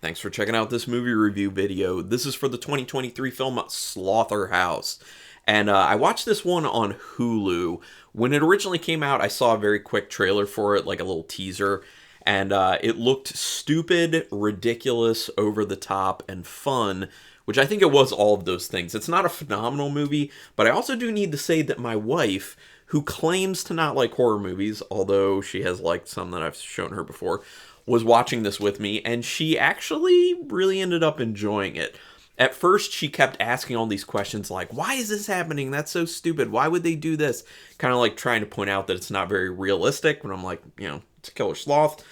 Thanks for checking out this movie review video. This is for the 2023 film Slotherhouse. And I watched this one on Hulu. When it originally came out, I saw a very quick trailer for it, like a little teaser. And it looked stupid, ridiculous, over the top, and fun, which I think it was all of those things. It's not a phenomenal movie, but I also do need to say that my wife, who claims to not like horror movies, although she has liked some that I've shown her before, was watching this with me, and she actually really ended up enjoying it. At first, she kept asking all these questions like, why is this happening? That's so stupid. Why would they do this? Kind of like trying to point out that it's not very realistic, when I'm like, it's a killer sloth.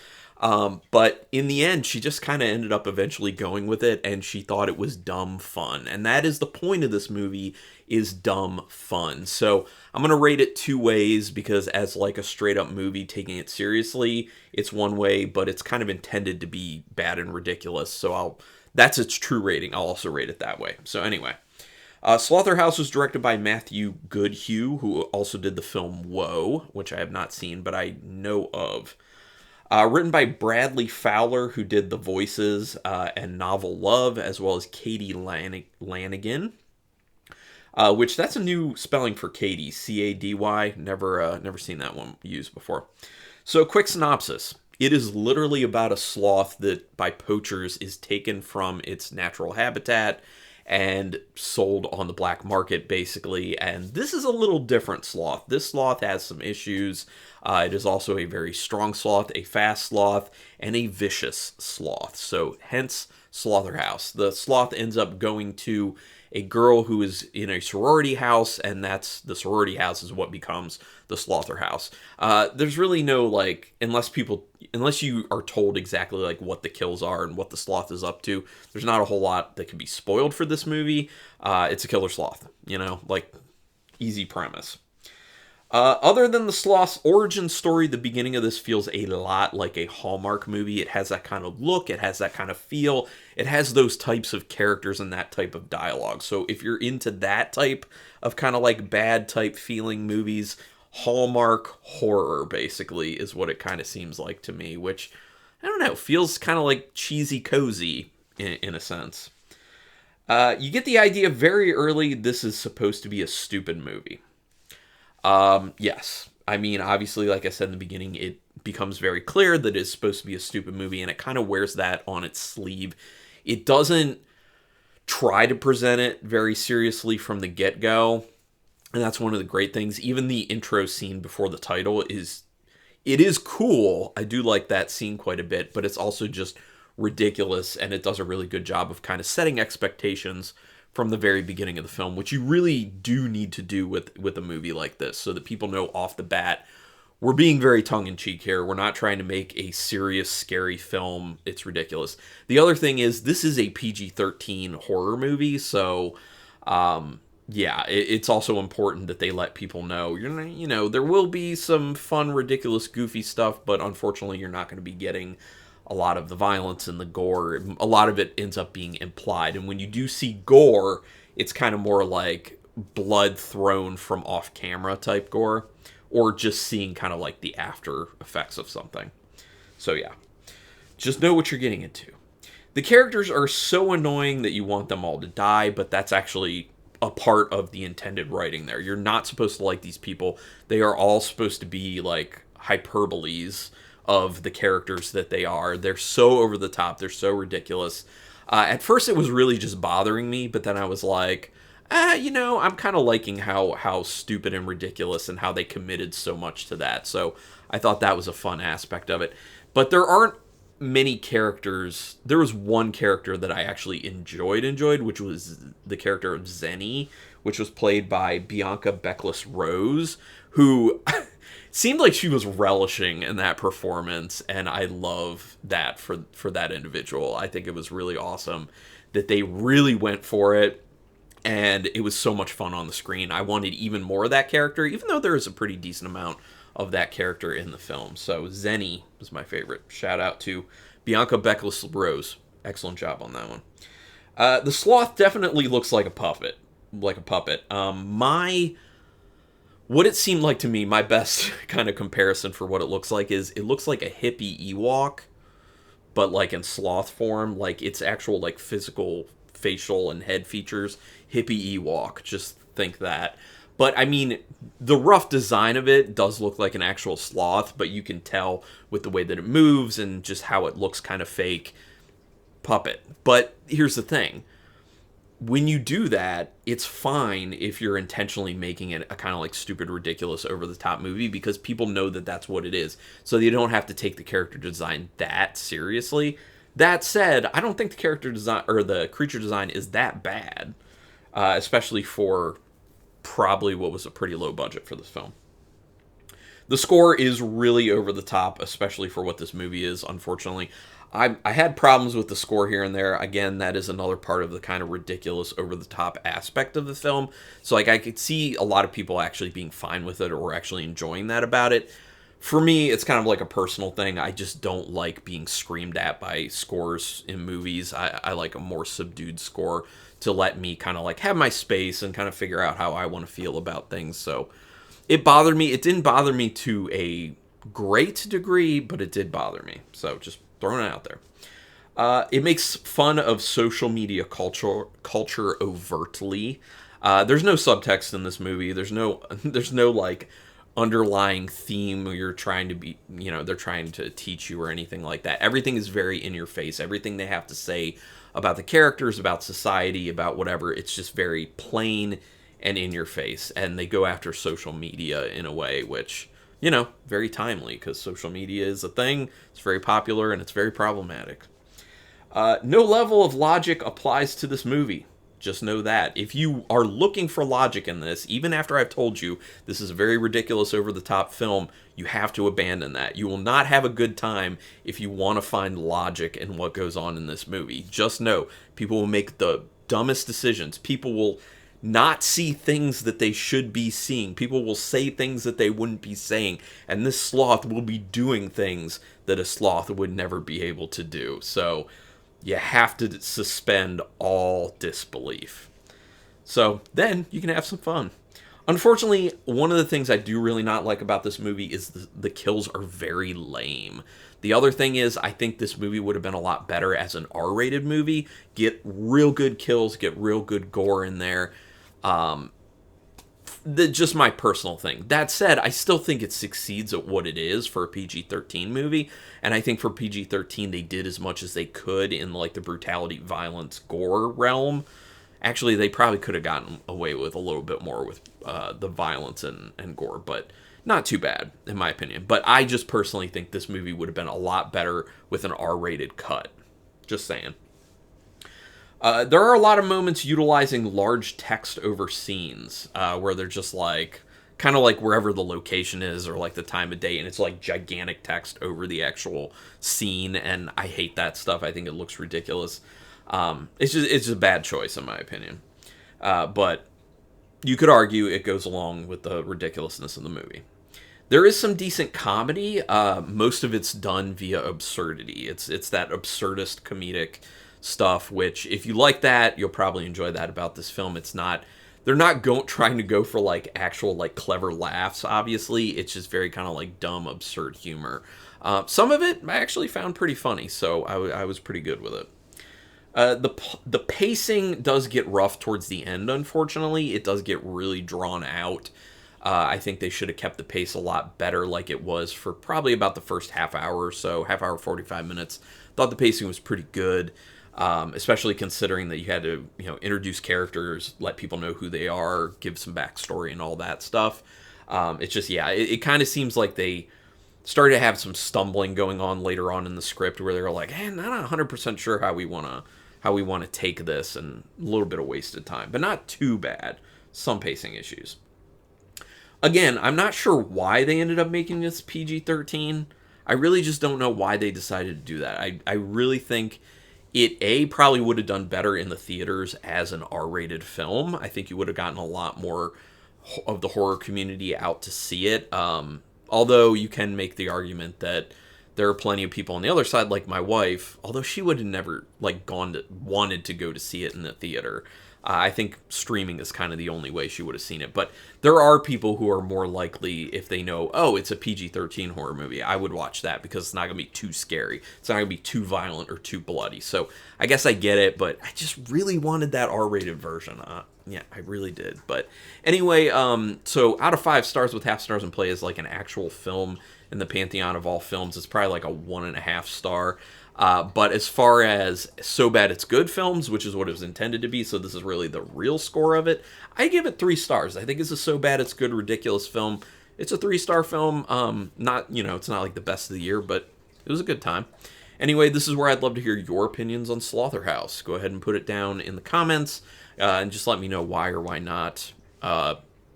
But in the end, she just kind of ended up eventually going with it, and she thought it was dumb fun. And that is the point of this movie, is dumb fun. So I'm going to rate it two ways, because as like a straight up movie, taking it seriously, it's one way, but it's kind of intended to be bad and ridiculous. So that's its true rating. I'll also rate it that way. So anyway, Slotherhouse was directed by Matthew Goodhue, who also did the film Whoa, which I have not seen, but I know of. Written by Bradley Fowler, who did the voices and Novel Love, as well as Cady Lanigan. Which that's a new spelling for Cady, C-A-D-Y. Never seen that one used before. So, quick synopsis. It is literally about a sloth that, by poachers, is taken from its natural habitat and sold on the black market, basically. And this is a little different sloth. This sloth has some issues. It is also a very strong sloth, a fast sloth, and a vicious sloth. So, hence, Slotherhouse. The sloth ends up going to a girl who is in a sorority house, and that's the sorority house is what becomes the Slotherhouse. There's really no, unless you are told exactly like what the kills are and what the sloth is up to, there's not a whole lot that can be spoiled for this movie. It's a killer sloth, easy premise. Other than the sloth's origin story, the beginning of this feels a lot like a Hallmark movie. It has that kind of look. It has that kind of feel. It has those types of characters and that type of dialogue. So if you're into that type of kind of like bad type feeling movies, Hallmark horror basically is what it kind of seems like to me, which, I don't know, feels kind of like cheesy cozy in a sense. You get the idea very early this is supposed to be a stupid movie. Yes. I mean, obviously, like I said in the beginning, it becomes very clear that it's supposed to be a stupid movie, and it kind of wears that on its sleeve. It doesn't try to present it very seriously from the get-go, and that's one of the great things. Even the intro scene before the title is cool. I do like that scene quite a bit, but it's also just ridiculous, and it does a really good job of kind of setting expectations from the very beginning of the film, which you really do need to do with a movie like this, so that people know off the bat, we're being very tongue-in-cheek here. We're not trying to make a serious, scary film. It's ridiculous. The other thing is, this is a PG-13 horror movie, so, it's also important that they let people know, there will be some fun, ridiculous, goofy stuff, but unfortunately, you're not going to be getting a lot of the violence and the gore. A lot of it ends up being implied. And when you do see gore, it's kind of more like blood thrown from off-camera type gore, or just seeing kind of like the after effects of something. So yeah, just know what you're getting into. The characters are so annoying that you want them all to die, but that's actually a part of the intended writing there. You're not supposed to like these people. They are all supposed to be like hyperboles of the characters that they are. They're so over the top. They're so ridiculous. At first it was really just bothering me, but then I was like, I'm kind of liking how stupid and ridiculous and how they committed so much to that. So I thought that was a fun aspect of it. But there aren't many characters. There was one character that I actually enjoyed, which was the character of Zenny, which was played by Bianca Beckless-Rose, who seemed like she was relishing in that performance, and I love that for that individual. I think it was really awesome that they really went for it, and it was so much fun on the screen. I wanted even more of that character, even though there is a pretty decent amount of that character in the film. So Zenny was my favorite. Shout out to Bianca Beckless-Rose. Excellent job on that one. The sloth definitely looks like a puppet. What it seemed like to me, my best kind of comparison for what it looks like is, it looks like a hippie Ewok, but like in sloth form, like its actual like physical facial and head features, hippie Ewok. Just think that. But I mean, the rough design of it does look like an actual sloth, but you can tell with the way that it moves and just how it looks kind of fake puppet. But here's the thing. When you do that, it's fine if you're intentionally making it a kind of like stupid, ridiculous, over-the-top movie, because people know that that's what it is. So you don't have to take the character design that seriously. That said, I don't think the character design or the creature design is that bad, especially for probably what was a pretty low budget for this film. The score is really over the top, especially for what this movie is, unfortunately. I had problems with the score here and there. Again, that is another part of the kind of ridiculous, over-the-top aspect of the film. So, like, I could see a lot of people actually being fine with it or actually enjoying that about it. For me, it's kind of like a personal thing. I just don't like being screamed at by scores in movies. I like a more subdued score to let me kind of like have my space and kind of figure out how I want to feel about things. So it bothered me. It didn't bother me to a great degree, but it did bother me. So just throwing it out there. It makes fun of social media culture overtly. There's no subtext in this movie. There's no like underlying theme you're trying to be, they're trying to teach you or anything like that. Everything is very in your face. Everything they have to say about the characters, about society, about whatever, it's just very plain and in your face. And they go after social media in a way which, very timely, because social media is a thing. It's very popular and it's very problematic. No level of logic applies to this movie. Just know that. If you are looking for logic in this, even after I've told you this is a very ridiculous, over-the-top film, you have to abandon that. You will not have a good time if you want to find logic in what goes on in this movie. Just know, people will make the dumbest decisions. People will not see things that they should be seeing. People will say things that they wouldn't be saying. And this sloth will be doing things that a sloth would never be able to do. So you have to suspend all disbelief. So then you can have some fun. Unfortunately, one of the things I do really not like about this movie is the kills are very lame. The other thing is, I think this movie would have been a lot better as an R-rated movie. Get real good kills, get real good gore in there. Just my personal thing. That said, I still think it succeeds at what it is for a PG-13 movie, and I think for PG-13 they did as much as they could in like the brutality, violence, gore realm. Actually, they probably could have gotten away with a little bit more with the violence and gore, but not too bad, in my opinion. But I just personally think this movie would have been a lot better with an R-rated cut. Just saying. There are a lot of moments utilizing large text over scenes, where they're just like, kind of like wherever the location is or like the time of day, and it's like gigantic text over the actual scene, and I hate that stuff. I think it looks ridiculous. It's just a bad choice in my opinion. But you could argue it goes along with the ridiculousness of the movie. There is some decent comedy. Most of it's done via absurdity. It's that absurdist comedic stuff, which if you like that, you'll probably enjoy that about this film. It's not, they're not trying to go for like actual like clever laughs, obviously. It's just very kind of like dumb, absurd humor. Some of it I actually found pretty funny, so I was pretty good with it. The pacing does get rough towards the end, unfortunately. It does get really drawn out. I think they should have kept the pace a lot better like it was for probably about the first half hour or so, half hour, 45 minutes. Thought the pacing was pretty good, especially considering that you had to, introduce characters, let people know who they are, give some backstory and all that stuff. It's just, it kind of seems like they started to have some stumbling going on later on in the script where they were like, hey, I'm not 100% sure how we want to take this, and a little bit of wasted time, but not too bad. Some pacing issues. Again, I'm not sure why they ended up making this PG-13. I really just don't know why they decided to do that. I really think it, probably would have done better in the theaters as an R-rated film. I think you would have gotten a lot more of the horror community out to see it. Although you can make the argument that there are plenty of people on the other side, like my wife, although she would have never like wanted to go to see it in the theater. I think streaming is kind of the only way she would have seen it. But there are people who are more likely, if they know, oh, it's a PG-13 horror movie, I would watch that because it's not going to be too scary. It's not going to be too violent or too bloody. So I guess I get it, but I just really wanted that R-rated version. Yeah, I really did. But anyway, so out of 5 stars with half stars in play is like an actual film in the pantheon of all films. It's probably like a 1.5 star. But as far as So Bad It's Good films, which is what it was intended to be, so this is really the real score of it, I give it 3 stars. I think it's a So Bad It's Good ridiculous film. It's a 3-star film. Not, it's not like the best of the year, but it was a good time. Anyway, this is where I'd love to hear your opinions on Slotherhouse. Go ahead and put it down in the comments, and just let me know why or why not.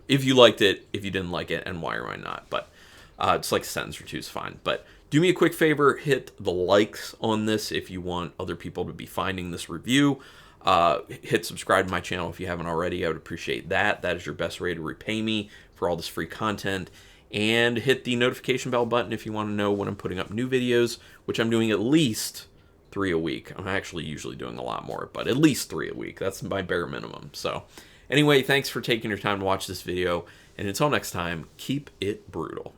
If you liked it, if you didn't like it, and why or why not. But just like a sentence or two is fine. But do me a quick favor, hit the likes on this if you want other people to be finding this review. Hit subscribe to my channel if you haven't already. I would appreciate that. That is your best way to repay me for all this free content. And hit the notification bell button if you want to know when I'm putting up new videos, which I'm doing at least 3 a week. I'm actually usually doing a lot more, but at least 3 a week. That's my bare minimum. So anyway, thanks for taking your time to watch this video. And until next time, keep it brutal.